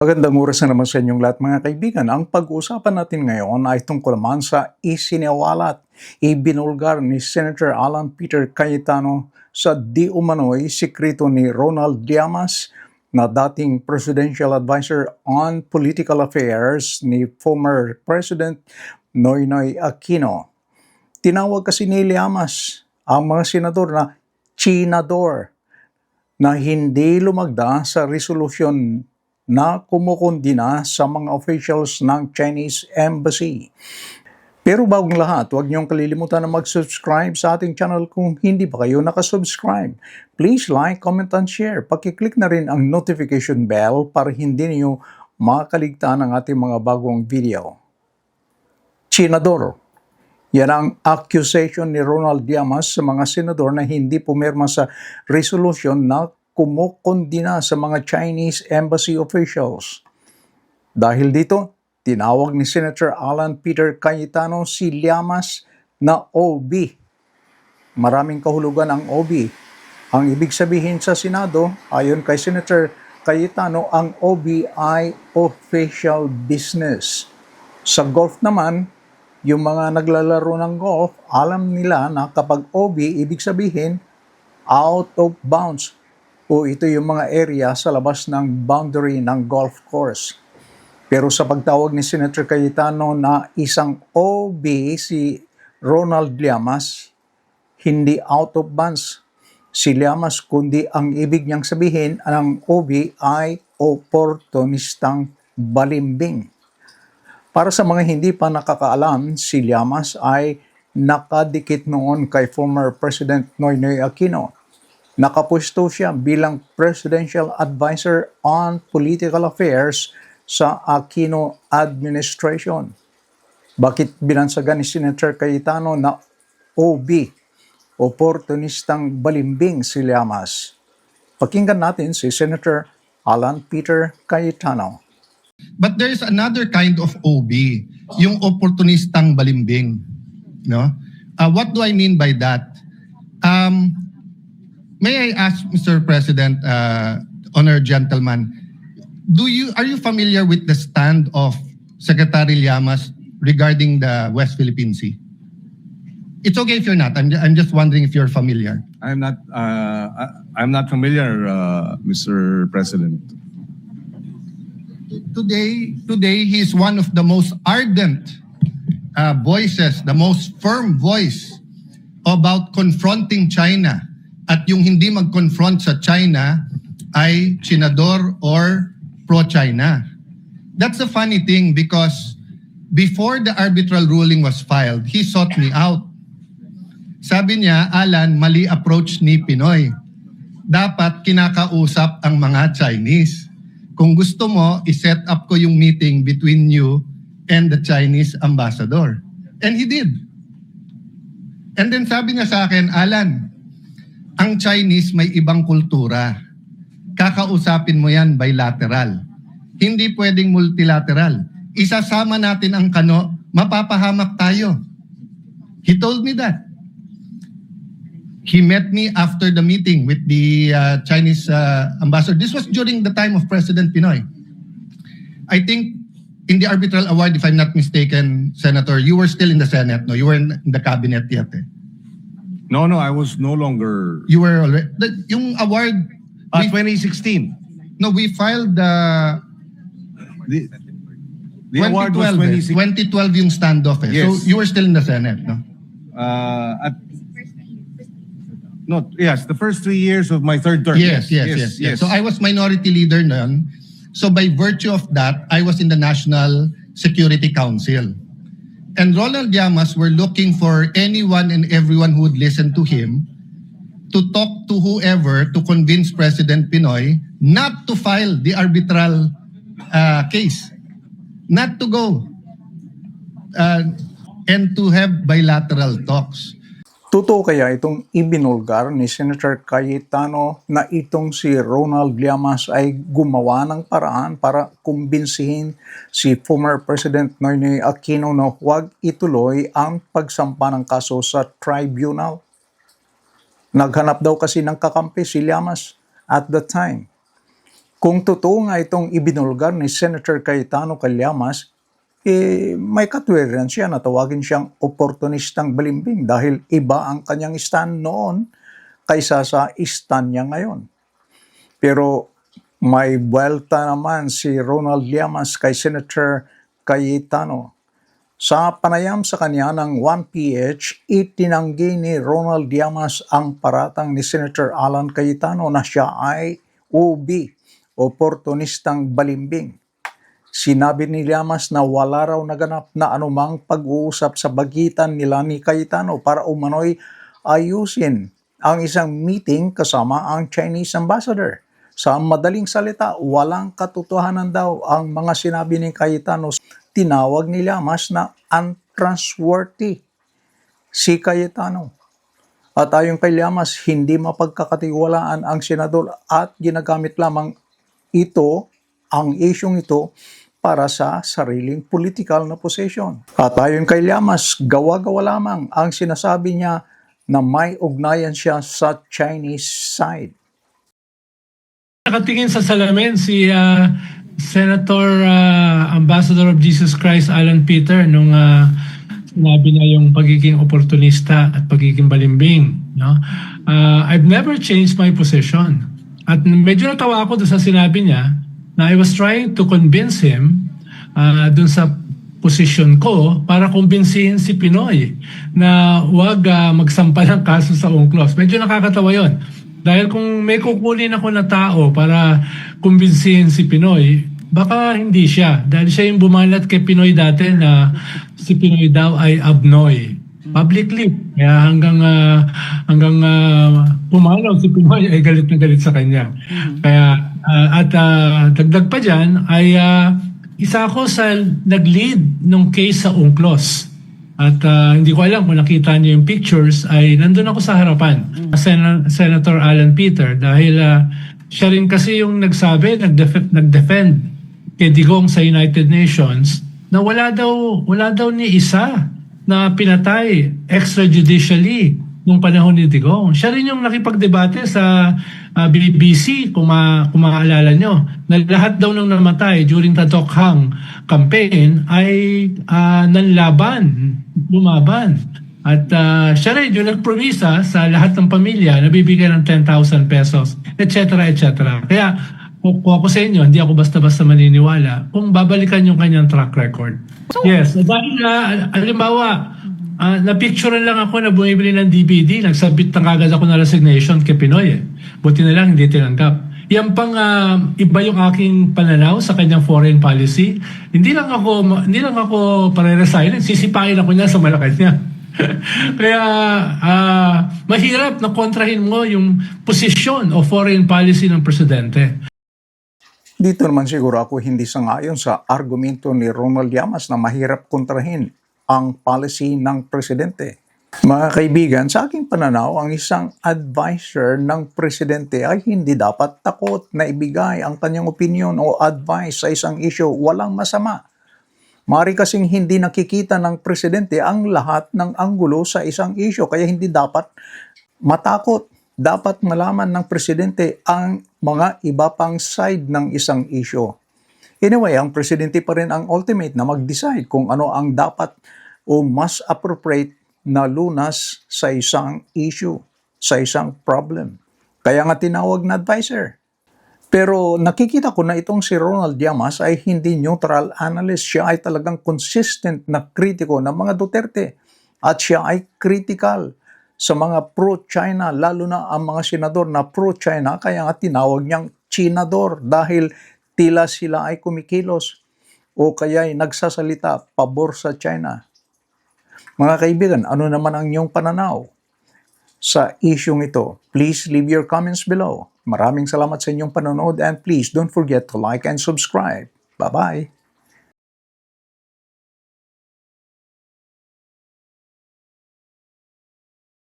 Magandang oras na naman sa inyong lahat mga kaibigan. Ang pag-uusapan natin ngayon ay tungkol naman sa isiniwalat, ibinulgar ni Senator Alan Peter Cayetano sa di umano'y sikreto ni Ronald Llamas na dating Presidential Advisor on Political Affairs ni former President Noynoy Aquino. Tinawag kasi ni Llamas ang mga senador na chinador na hindi lumagda sa resolusyon na kumukundina sa mga officials ng Chinese Embassy. Pero bagong lahat, huwag niyong kalilimutan na mag-subscribe sa ating channel kung hindi pa kayo nakasubscribe. Please like, comment, and share. Pakiclick na rin ang notification bell para hindi niyo makaligtaan ang ating mga bagong video. Chinador. Yan ang accusation ni Ronald Llamas sa mga senador na hindi pumirma sa resolution na kumukundina sa mga Chinese Embassy officials. Dahil dito, tinawag ni Senator Alan Peter Cayetano si Llamas na OB. Maraming kahulugan ang OB. Ang ibig sabihin sa Senado, ayon kay Senator Cayetano, ang OB ay official business. Sa golf naman, yung mga naglalaro ng golf, alam nila na kapag OB, ibig sabihin out of bounds, o ito yung mga area sa labas ng boundary ng golf course. Pero sa pagtawag ni Senator Cayetano na isang OB si Ronald Llamas, hindi out of bounds si Llamas, kundi ang ibig niyang sabihin ng OB ay oportunistang balimbing. Para sa mga hindi pa nakakaalam, si Llamas ay nakadikit noon kay former President Noynoy Aquino. Nakapwesto siya bilang Presidential Advisor on Political Affairs sa Aquino Administration. Bakit binansagan ni Senator Cayetano na OB, oportunistang balimbing si Llamas? Pakinggan natin si Senator Alan Peter Cayetano. But there is another kind of OB, yung opportunistang balimbing. No? What do I mean by that? May I ask, Mr. President, honored gentleman, are you familiar with the stand of Secretary Llamas regarding the West Philippine Sea? It's okay if you're not. I'm just wondering if you're familiar. I'm not familiar, Mr. President. Today, he is one of the most ardent voices, the most firm voice about confronting China. At yung hindi mag-confront sa China ay chinador or pro-China. That's a funny thing because before the arbitral ruling was filed, he sought me out. Sabi niya, Alan, mali approach ni Pinoy. Dapat kinakausap ang mga Chinese. Kung gusto mo, iset up ko yung meeting between you and the Chinese ambassador. And he did. And then sabi niya sa akin, Alan, ang Chinese may ibang kultura. Kakausapin mo yan bilateral. Hindi pwedeng multilateral. Isasama natin ang kano, mapapahamak tayo. He told me that. He met me after the meeting with the Chinese ambassador. This was during the time of President Pinoy. I think in the arbitral award, if I'm not mistaken, Senator, you were still in the Senate, no? You were in the cabinet yet, eh? No, I was no longer. You were already, yung award, 2016. no, we filed the award was 2016. 2012 yung standoff eh. Yes. So you were still in the Senate, no? The first 3 years of my third term. Yes. So I was minority leader nun. So by virtue of that, I was in the National Security Council. And Ronald Llamas were looking for anyone and everyone who would listen to him to talk to whoever to convince President Pinoy not to file the arbitral case, not to go and to have bilateral talks. Totoo kaya itong ibinulgar ni Senator Cayetano na itong si Ronald Llamas ay gumawa ng paraan para kumbinsihin si former President Noynoy Aquino na huwag ituloy ang pagsampa ng kaso sa tribunal? Naghanap daw kasi ng kakampi si Llamas at the time. Kung totoo nga itong ibinulgar ni Senator Cayetano Callamas, may katwiran siya na tawagin siyang oportunistang balimbing dahil iba ang kanyang stand noon kaysa sa stand niya ngayon. Pero may buwelta naman si Ronald Llamas kay Senator Cayetano. Sa panayam sa kanya ng 1PH, itinanggi ni Ronald Llamas ang paratang ni Senator Alan Cayetano na siya ay OB, oportunistang balimbing. Sinabi ni Llamas na wala raw naganap na anumang pag-uusap sa bagitan nila ni Cayetano para umano'y ayusin ang isang meeting kasama ang Chinese ambassador. Sa madaling salita, walang katotohanan daw ang mga sinabi ni Cayetano. Tinawag ni Llamas na untrustworthy si Cayetano. At ayon kay Llamas, hindi mapagkakatiwalaan ang senador at ginagamit lamang ito, ang isyong ito, para sa sariling political na position. At ayon kay Llamas, gawa-gawa lamang ang sinasabi niya na may ugnayan siya sa Chinese side. Nakatingin sa salamin si Senator Ambassador of Jesus Christ Alan Peter nung sinabi niya yung pagiging oportunista at pagiging balimbing. No? I've never changed my position. At medyo natawa ako doon sa sinabi niya na I was trying to convince him dun sa posisyon ko para kumbinsihin si Pinoy na huwag magsampa ng kaso sa UNCLOS. Medyo nakakatawa yon. Dahil kung may kukunin ako na tao para kumbinsihin si Pinoy, baka hindi siya. Dahil siya yung bumalat kay Pinoy dati na si Pinoy daw ay abnoy. Publicly. Kaya hanggang pumalaw si Pinoy ay galit na galit sa kanya. Kaya dagdag pa dyan ay isa ako sa nag-lead nung case sa UNCLOS. At hindi ko alam kung nakita niyo yung pictures, ay nandun ako sa harapan. Senator Alan Peter dahil siya rin kasi yung nagsabi, nag-defend kay Digong sa United Nations na wala daw ni isa na pinatay extrajudicially nung panahon ni Digong. Siya rin yung nakipagdebate sa BBC, kung maaalala nyo, na lahat daw nang namatay during the Tokhang campaign ay lumaban. At siya rin yung nagpromisa sa lahat ng pamilya na bibigyan ng 10,000 pesos, etc. etc. Kaya kung ako sa inyo, hindi ako basta-basta maniniwala kung babalikan yung kanyang track record. Yes, dahil halimbawa, na-picture lang ako na bumibili ng DVD, nagsabit na kagad ako ng resignation kay Pinoy. Buti na lang hindi tinanggap. Yan pang iba yung aking pananaw sa kanyang foreign policy. Hindi lang ako pare-resign, sisipain ako niya sa Malacanang. Kaya mahirap na kontrahin mo yung posisyon o foreign policy ng presidente. Dito naman siguro ako hindi sangayon sa argumento ni Ronald Llamas na mahirap kontrahin ang policy ng presidente. Mga kaibigan, sa aking pananaw, ang isang advisor ng presidente ay hindi dapat takot na ibigay ang kanyang opinion o advice sa isang issue. Walang masama. Mari kasing hindi nakikita ng presidente ang lahat ng anggulo sa isang issue, kaya hindi dapat matakot. Dapat malaman ng presidente ang mga iba pang side ng isang issue. Anyway, ang presidente pa rin ang ultimate na mag-decide kung ano ang dapat o mas appropriate na lunas sa isang issue, sa isang problem. Kaya nga tinawag na advisor. Pero nakikita ko na itong si Ronald Llamas ay hindi neutral analyst. Siya ay talagang consistent na kritiko ng mga Duterte. At siya ay critical sa mga pro-China, lalo na ang mga senador na pro-China. Kaya nga tinawag niyang Chinador dahil tila sila ay kumikilos o kaya ay nagsasalita pabor sa China. Mga kaibigan, ano naman ang inyong pananaw sa isyong ito? Please leave your comments below. Maraming salamat sa inyong panonood and please don't forget to like and subscribe. Bye-bye!